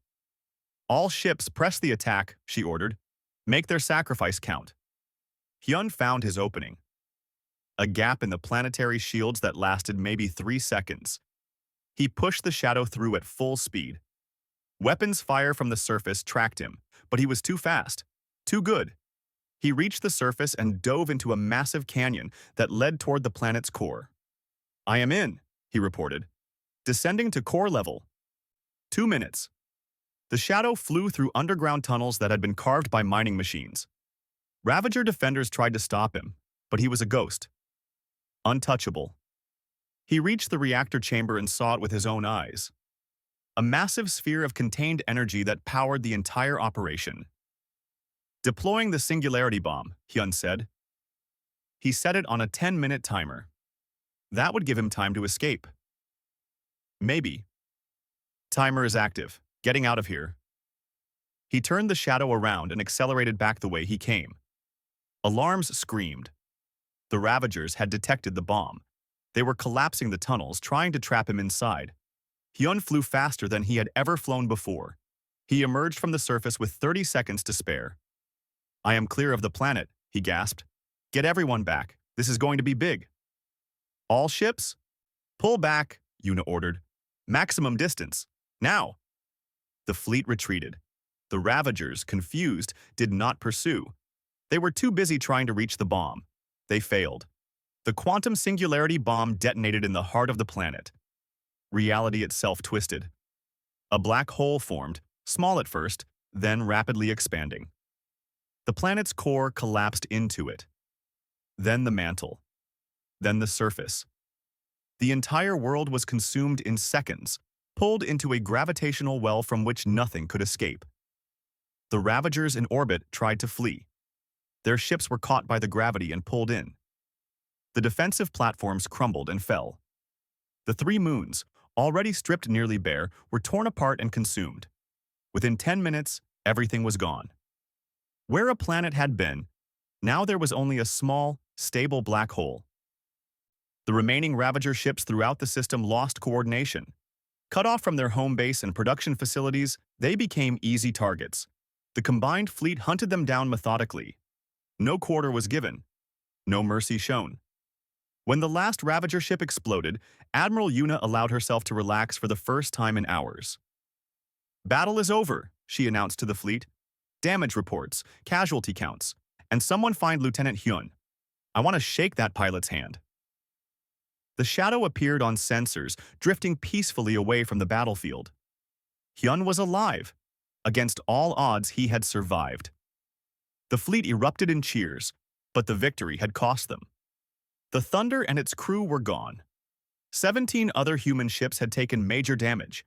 All ships press the attack, she ordered. Make their sacrifice count. Hyun found his opening. A gap in the planetary shields that lasted maybe 3 seconds. He pushed the Shadow through at full speed. Weapons fire from the surface tracked him, but he was too fast, too good. He reached the surface and dove into a massive canyon that led toward the planet's core. I am in, he reported. Descending to core level. 2 minutes. The Shadow flew through underground tunnels that had been carved by mining machines. Ravager defenders tried to stop him, but he was a ghost. Untouchable. He reached the reactor chamber and saw it with his own eyes. A massive sphere of contained energy that powered the entire operation. Deploying the singularity bomb, Hyun said. He set it on a 10-minute timer. That would give him time to escape. Maybe. Timer is active. Getting out of here. He turned the Shadow around and accelerated back the way he came. Alarms screamed. The Ravagers had detected the bomb. They were collapsing the tunnels, trying to trap him inside. Hyun flew faster than he had ever flown before. He emerged from the surface with 30 seconds to spare. I am clear of the planet, he gasped. Get everyone back. This is going to be big. All ships? Pull back, Yuna ordered. Maximum distance. Now. The fleet retreated. The Ravagers, confused, did not pursue. They were too busy trying to reach the bomb. They failed. The quantum singularity bomb detonated in the heart of the planet. Reality itself twisted. A black hole formed, small at first, then rapidly expanding. The planet's core collapsed into it. Then the mantle. Then the surface. The entire world was consumed in seconds, pulled into a gravitational well from which nothing could escape. The Ravagers in orbit tried to flee. Their ships were caught by the gravity and pulled in. The defensive platforms crumbled and fell. The 3 moons, already stripped nearly bare, were torn apart and consumed. Within 10 minutes, everything was gone. Where a planet had been, now there was only a small, stable black hole. The remaining Ravager ships throughout the system lost coordination. Cut off from their home base and production facilities, they became easy targets. The combined fleet hunted them down methodically. No quarter was given. no mercy shown. When the last Ravager ship exploded, Admiral Yuna allowed herself to relax for the first time in hours. "Battle is over," she announced to the fleet. "Damage reports, casualty counts, and someone find Lieutenant Hyun. I want to shake that pilot's hand." The shadow appeared on sensors, drifting peacefully away from the battlefield. Hyun was alive. Against all odds, he had survived. The fleet erupted in cheers, but the victory had cost them. The Thunder and its crew were gone. 17 other human ships had taken major damage.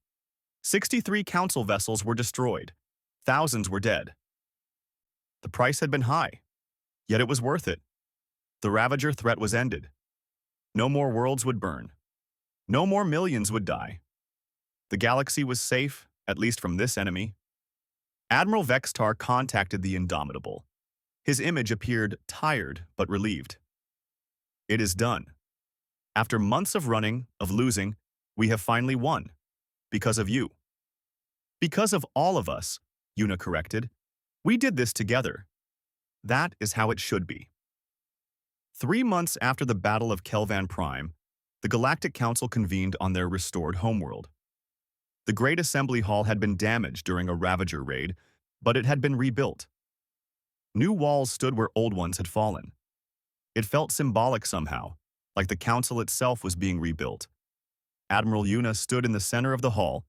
63 Council vessels were destroyed. Thousands were dead. The price had been high, yet it was worth it. The Ravager threat was ended. No more worlds would burn. No more millions would die. The galaxy was safe, at least from this enemy. Admiral Vextar contacted the Indomitable. His image appeared tired but relieved. "It is done. After months of running, of losing, we have finally won. Because of you." "Because of all of us," Yuna corrected. "We did this together. That is how it should be." 3 months after the Battle of Kelvan Prime, the Galactic Council convened on their restored homeworld. The Great Assembly Hall had been damaged during a Ravager raid, but it had been rebuilt. New walls stood where old ones had fallen. It felt symbolic somehow, like the council itself was being rebuilt. Admiral Yuna stood in the center of the hall,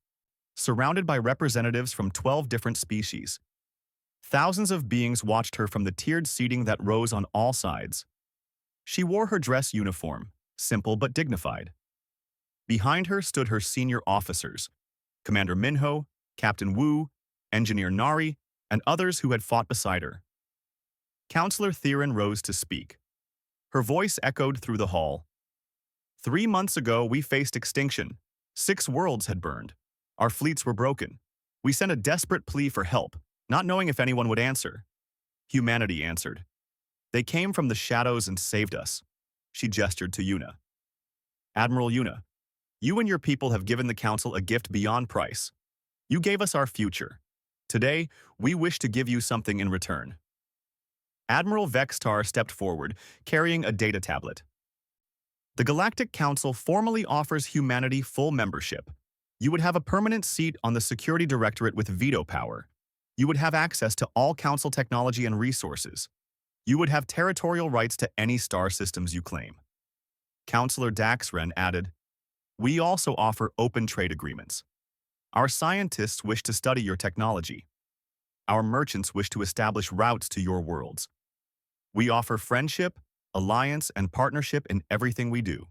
surrounded by representatives from 12 different species. Thousands of beings watched her from the tiered seating that rose on all sides. She wore her dress uniform, simple but dignified. Behind her stood her senior officers, Commander Minho, Captain Wu, Engineer Nari, and others who had fought beside her. Counselor Theron rose to speak. Her voice echoed through the hall. 3 months ago, we faced extinction. 6 worlds had burned. Our fleets were broken. We sent a desperate plea for help, not knowing if anyone would answer. Humanity answered. They came from the shadows and saved us. She gestured to Yuna. Admiral Yuna, you and your people have given the Council a gift beyond price. You gave us our future. Today, we wish to give you something in return. Admiral Vextar stepped forward, carrying a data tablet. The Galactic Council formally offers humanity full membership. You would have a permanent seat on the Security Directorate with veto power. You would have access to all Council technology and resources. You would have territorial rights to any star systems you claim. Counselor Daxren added, we also offer open trade agreements. Our scientists wish to study your technology. Our merchants wish to establish routes to your worlds. We offer friendship, alliance, and partnership in everything we do.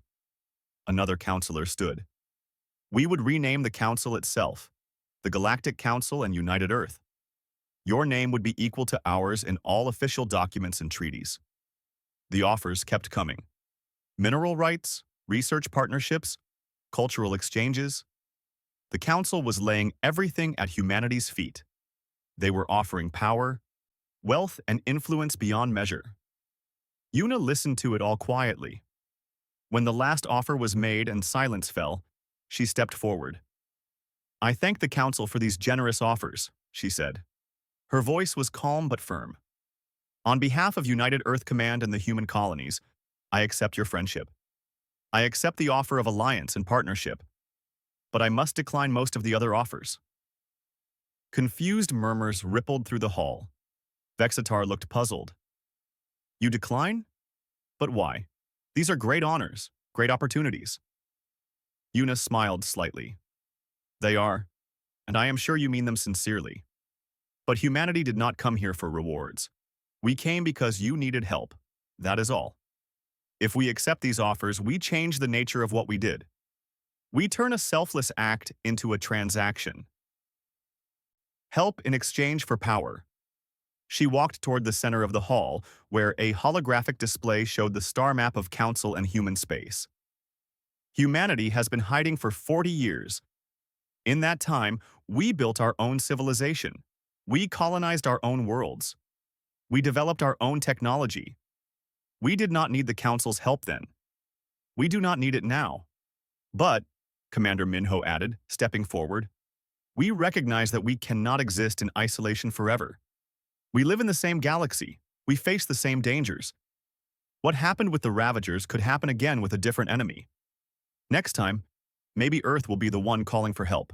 Another counselor stood. We would rename the council itself, the Galactic Council and United Earth. Your name would be equal to ours in all official documents and treaties. The offers kept coming. Mineral rights, research partnerships, cultural exchanges. The council was laying everything at humanity's feet. They were offering power, wealth, and influence beyond measure. Yuna listened to it all quietly. When the last offer was made and silence fell, she stepped forward. I thank the council for these generous offers, she said. Her voice was calm but firm. On behalf of United Earth Command and the human colonies, I accept your friendship. I accept the offer of alliance and partnership, but I must decline most of the other offers. Confused murmurs rippled through the hall. Vexitar looked puzzled. You decline? But why? These are great honors, great opportunities. Yuna smiled slightly. They are, and I am sure you mean them sincerely. But humanity did not come here for rewards. We came because you needed help. That is all. If we accept these offers, we change the nature of what we did. We turn a selfless act into a transaction. Help in exchange for power. She walked toward the center of the hall, where a holographic display showed the star map of Council and human space. Humanity has been hiding for 40 years. In that time, we built our own civilization. We colonized our own worlds. We developed our own technology. We did not need the Council's help then. We do not need it now. But, Commander Minho added, stepping forward, we recognize that we cannot exist in isolation forever. We live in the same galaxy. We face the same dangers. What happened with the Ravagers could happen again with a different enemy. Next time, maybe Earth will be the one calling for help.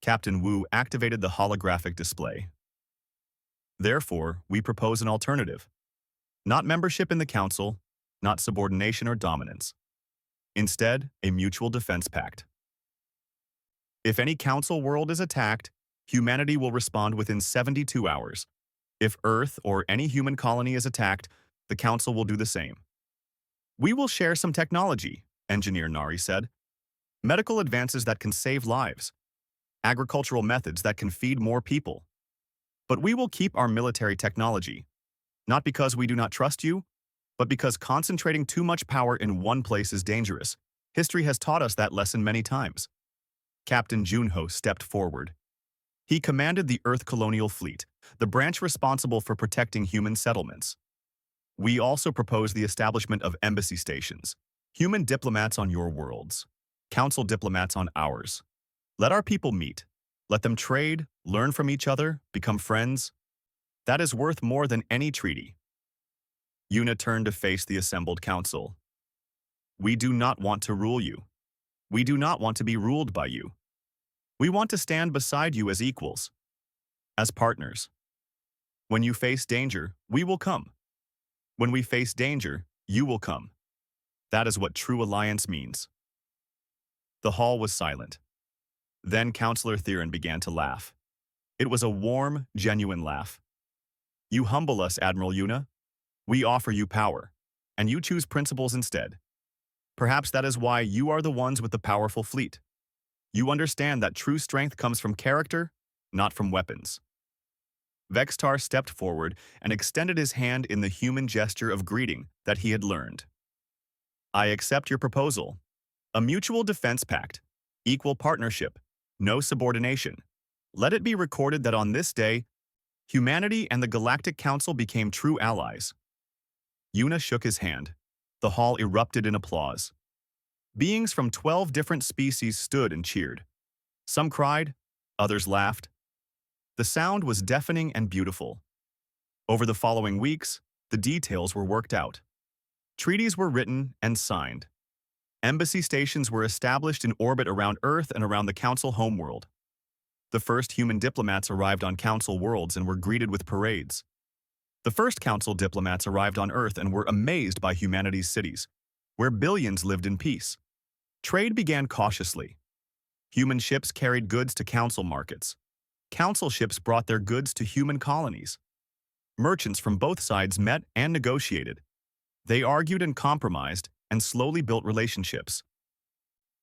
Captain Wu activated the holographic display. Therefore, we propose an alternative. Not membership in the Council, not subordination or dominance. Instead, a mutual defense pact. If any Council world is attacked, humanity will respond within 72 hours. If Earth or any human colony is attacked, the Council will do the same. We will share some technology, Engineer Nari said. Medical advances that can save lives. Agricultural methods that can feed more people. But we will keep our military technology. Not because we do not trust you, but because concentrating too much power in one place is dangerous. History has taught us that lesson many times. Captain Junho stepped forward. He commanded the Earth Colonial Fleet, the branch responsible for protecting human settlements. We also propose the establishment of embassy stations, human diplomats on your worlds, Council diplomats on ours. Let our people meet. Let them trade, learn from each other, become friends. That is worth more than any treaty. Yuna turned to face the assembled council. We do not want to rule you. We do not want to be ruled by you. We want to stand beside you as equals, as partners. When you face danger, we will come. When we face danger, you will come. That is what true alliance means. The hall was silent. Then Counselor Theron began to laugh. It was a warm, genuine laugh. You humble us, Admiral Yuna. We offer you power, and you choose principles instead. Perhaps that is why you are the ones with the powerful fleet. You understand that true strength comes from character, not from weapons. Vextar stepped forward and extended his hand in the human gesture of greeting that he had learned. I accept your proposal. A mutual defense pact, equal partnership, no subordination. Let it be recorded that on this day, humanity and the Galactic Council became true allies. Yuna shook his hand. The hall erupted in applause. Beings from 12 different species stood and cheered. Some cried, others laughed. The sound was deafening and beautiful. Over the following weeks, the details were worked out. Treaties were written and signed. Embassy stations were established in orbit around Earth and around the Council homeworld. The first human diplomats arrived on Council worlds and were greeted with parades. The first Council diplomats arrived on Earth and were amazed by humanity's cities, where billions lived in peace. Trade began cautiously. Human ships carried goods to Council markets. Council ships brought their goods to human colonies. Merchants from both sides met and negotiated. They argued and compromised and slowly built relationships.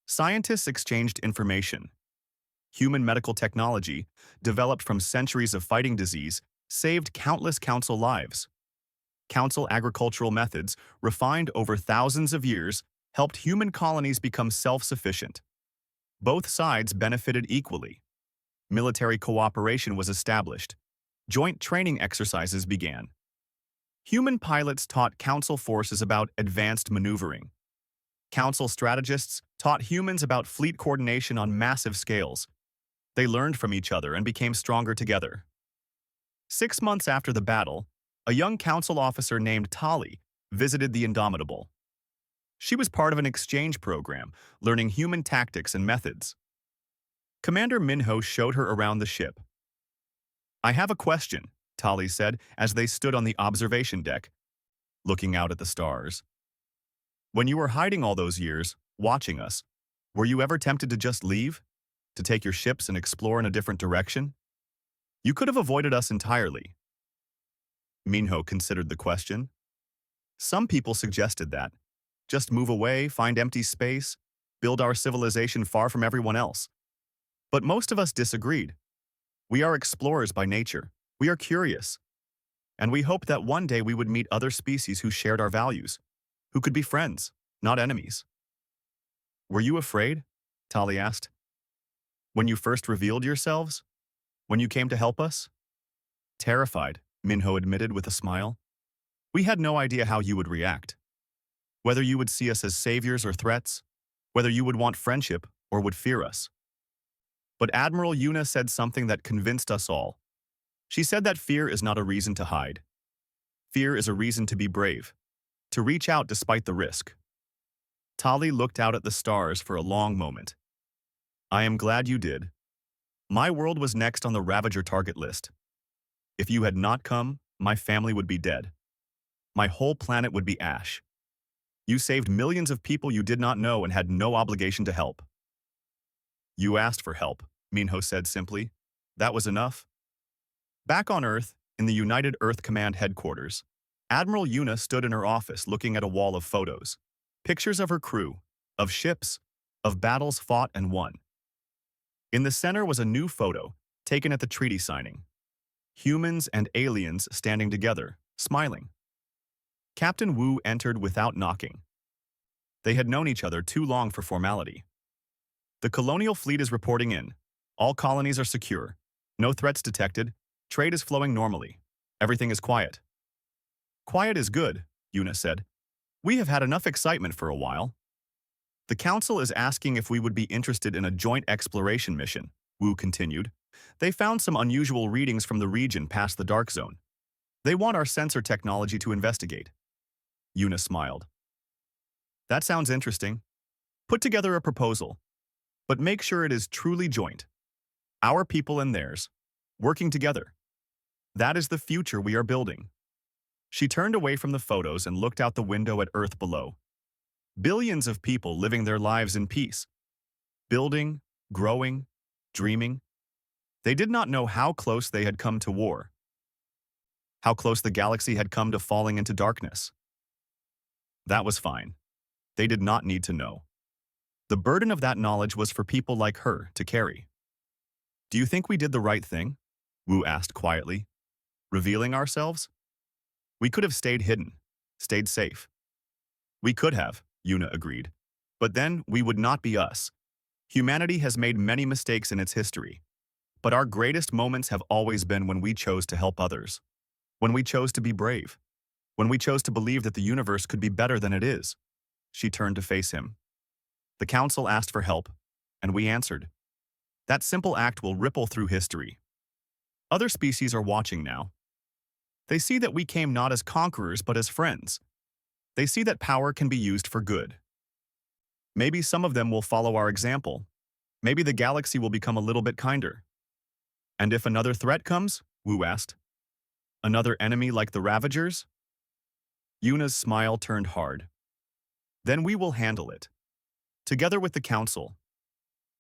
Scientists exchanged information. Human medical technology, developed from centuries of fighting disease, saved countless Council lives. Council agricultural methods, refined over thousands of years, helped human colonies become self-sufficient. Both sides benefited equally. Military cooperation was established. Joint training exercises began. Human pilots taught Council forces about advanced maneuvering. Council strategists taught humans about fleet coordination on massive scales. They learned from each other and became stronger together. 6 months after the battle, a young Council officer named Tali visited the Indomitable. She was part of an exchange program, learning human tactics and methods. Commander Minho showed her around the ship. I have a question, Tali said as they stood on the observation deck, looking out at the stars. When you were hiding all those years, watching us, were you ever tempted to just leave? To take your ships and explore in a different direction? You could have avoided us entirely. Minho considered the question. Some people suggested that. Just move away, find empty space, build our civilization far from everyone else. But most of us disagreed. We are explorers by nature. We are curious. And we hoped that one day we would meet other species who shared our values, who could be friends, not enemies. Were you afraid? Tali asked. When you first revealed yourselves? When you came to help us? Terrified, Minho admitted with a smile. We had no idea how you would react. Whether you would see us as saviors or threats, whether you would want friendship or would fear us. But Admiral Yuna said something that convinced us all. She said that fear is not a reason to hide. Fear is a reason to be brave. to reach out despite the risk. Tali looked out at the stars for a long moment. I am glad you did. My world was next on the Ravager target list. If you had not come, my family would be dead. My whole planet would be ash. You saved millions of people you did not know and had no obligation to help. You asked for help, Minho said simply. That was enough. Back on Earth, in the United Earth Command headquarters, Admiral Yuna stood in her office looking at a wall of photos. Pictures of her crew, of ships, of battles fought and won. In the center was a new photo, taken at the treaty signing. Humans and aliens standing together, smiling. Captain Wu entered without knocking. They had known each other too long for formality. The colonial fleet is reporting in. All colonies are secure. No threats detected. Trade is flowing normally. Everything is quiet. Quiet is good, Yuna said. We have had enough excitement for a while. The Council is asking if we would be interested in a joint exploration mission, Wu continued. They found some unusual readings from the region past the Dark Zone. They want our sensor technology to investigate. Yuna smiled. That sounds interesting. Put together a proposal, but make sure it is truly joint. Our people and theirs, working together. That is the future we are building. She turned away from the photos and looked out the window at Earth below. Billions of people living their lives in peace. Building, growing, dreaming. They did not know how close they had come to war. How close the galaxy had come to falling into darkness. That was fine. They did not need to know. The burden of that knowledge was for people like her to carry. Do you think we did the right thing? Wu asked quietly. Revealing ourselves? We could have stayed hidden, stayed safe. We could have, Yuna agreed. But then we would not be us. Humanity has made many mistakes in its history. But our greatest moments have always been when we chose to help others. When we chose to be brave. When we chose to believe that the universe could be better than it is. She turned to face him. The Council asked for help, and we answered. That simple act will ripple through history. Other species are watching now. They see that we came not as conquerors but as friends. They see that power can be used for good. Maybe some of them will follow our example. Maybe the galaxy will become a little bit kinder. And if another threat comes? Wu asked. Another enemy like the Ravagers? Yuna's smile turned hard. Then we will handle it. Together with the Council.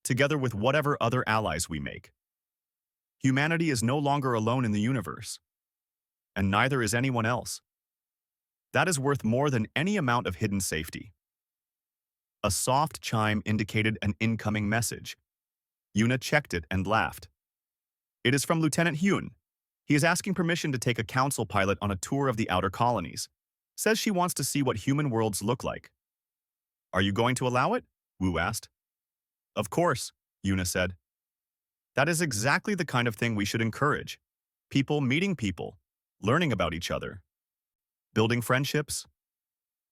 Together with whatever other allies we make. Humanity is no longer alone in the universe. And neither is anyone else. That is worth more than any amount of hidden safety. A soft chime indicated an incoming message. Yuna checked it and laughed. It is from Lieutenant Hyun. He is asking permission to take a council pilot on a tour of the outer colonies. Says she wants to see what human worlds look like. Are you going to allow it? Wu asked. Of course, Yuna said. That is exactly the kind of thing we should encourage. People meeting people, learning about each other. Building friendships.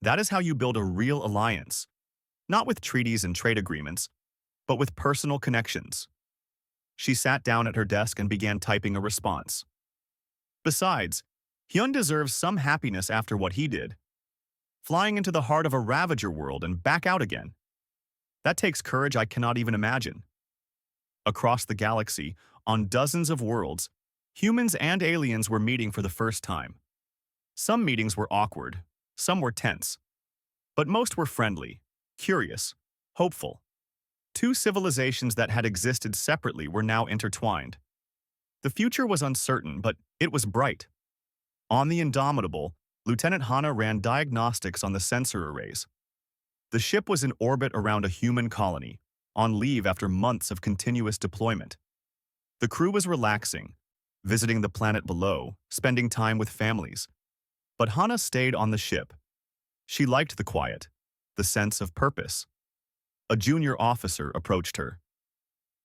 That is how you build a real alliance. Not with treaties and trade agreements, but with personal connections. She sat down at her desk and began typing a response. Besides, Hyun deserves some happiness after what he did. Flying into the heart of a Ravager world and back out again. That takes courage I cannot even imagine. Across the galaxy, on dozens of worlds, humans and aliens were meeting for the first time. Some meetings were awkward, some were tense. But most were friendly, curious, hopeful. Two civilizations that had existed separately were now intertwined. The future was uncertain, but it was bright. On the Indomitable, Lieutenant Hana ran diagnostics on the sensor arrays. The ship was in orbit around a human colony, on leave after months of continuous deployment. The crew was relaxing, visiting the planet below, spending time with families. But Hana stayed on the ship. She liked the quiet, the sense of purpose. A junior officer approached her.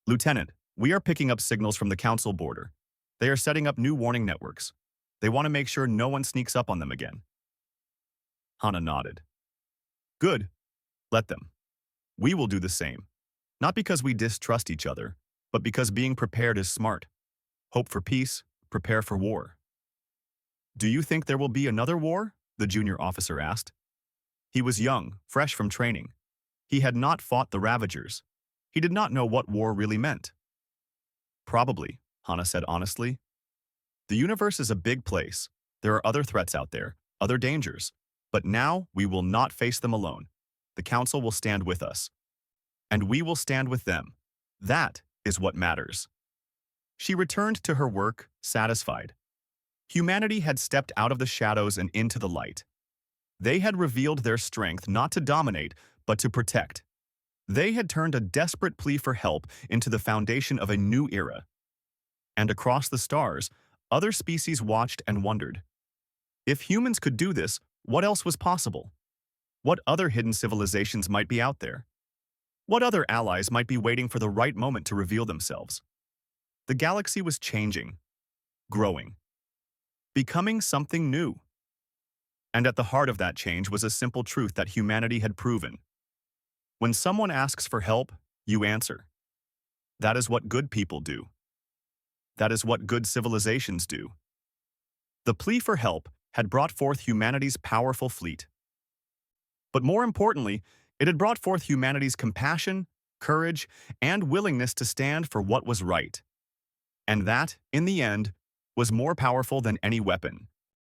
Lieutenant, we are picking up signals from the council border. They are setting up new warning networks. They want to make sure no one sneaks up on them again. Hana nodded. Good. Let them. We will do the same. Not because we distrust each other, but because being prepared is smart. Hope for peace, prepare for war. Do you think there will be another war? The junior officer asked. He was young, fresh from training. He had not fought the Ravagers. He did not know what war really meant. Probably, Hana said honestly. The universe is a big place. There are other threats out there, other dangers. But now we will not face them alone. The Council will stand with us. And we will stand with them. That is what matters. She returned to her work, satisfied. Humanity had stepped out of the shadows and into the light. They had revealed their strength not to dominate, but to protect. They had turned a desperate plea for help into the foundation of a new era. And across the stars, other species watched and wondered. If humans could do this, what else was possible? What other hidden civilizations might be out there? What other allies might be waiting for the right moment to reveal themselves? The galaxy was changing, growing, becoming something new. And at the heart of that change was a simple truth that humanity had proven. When someone asks for help, you answer. That is what good people do. That is what good civilizations do. The plea for help had brought forth humanity's powerful fleet. But more importantly, it had brought forth humanity's compassion, courage, and willingness to stand for what was right. And that, in the end, was more powerful than any weapon.